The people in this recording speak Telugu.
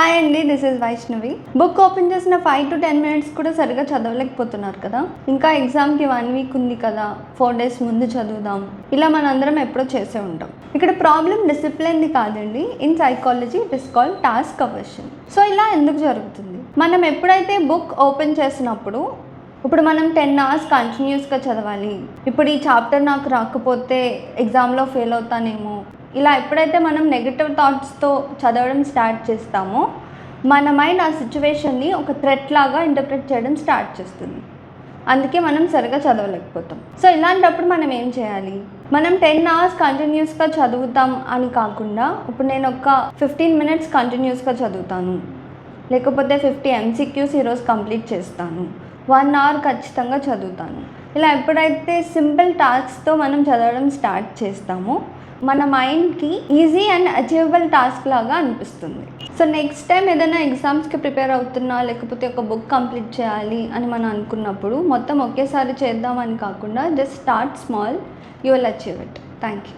హాయ్ అండి, this is Vaishnavi. Book open చేసిన 5 to 10 minutes కూడా సరిగా చదవలేకపోతున్నారు కదా. ఇంకా ఎగ్జామ్కి 1 week ఉంది కదా, 4 days ముందు చదువుదాం, ఇలా మనందరం ఎప్పుడో చేసే ఉంటాం. ఇక్కడ ప్రాబ్లం డిసిప్లిన్ది కాదండి. In psychology it is called task aversion. So ఇలా ఎందుకు జరుగుతుంది? మనం ఎప్పుడైతే బుక్ ఓపెన్ చేసినప్పుడు ఇప్పుడు మనం 10 hours కంటిన్యూస్గా చదవాలి, ఇప్పుడు ఈ చాప్టర్ నాకు రాకపోతే ఎగ్జామ్లో ఫెయిల్ అవుతానేమో, ఇలా ఎప్పుడైతే మనం నెగటివ్ థాట్స్తో చదవడం స్టార్ట్ చేస్తామో మన మైండ్ ఆ సిచ్యువేషన్ని ఒక థ్రెట్ లాగా ఇంటర్ప్రిట్ చేయడం స్టార్ట్ చేస్తుంది. అందుకే మనం సరిగా చదవలేకపోతాం. సో ఇలాంటప్పుడు మనం ఏం చేయాలి? మనం 10 hours కంటిన్యూస్గా చదువుతాం అని కాకుండా, ఇప్పుడు నేను ఒక 15 minutes కంటిన్యూస్గా చదువుతాను, లేకపోతే 50 MCQs ఈరోజు కంప్లీట్ చేస్తాను, 1 hour ఖచ్చితంగా చదువుతాను. ఇలా ఎప్పుడైతే సింపుల్ టాస్క్తో మనం చదవడం స్టార్ట్ చేస్తామో మన మైండ్కి ఈజీ అండ్ అచీవబుల్ టాస్క్ లాగా అనిపిస్తుంది. సో నెక్స్ట్ టైం ఏదైనా ఎగ్జామ్స్కి ప్రిపేర్ అవుతున్నా, లేకపోతే ఒక బుక్ కంప్లీట్ చేయాలి అని మనం అనుకున్నప్పుడు మొత్తం ఒకేసారి చేద్దామని కాకుండా just start small, you will achieve it. Thank you.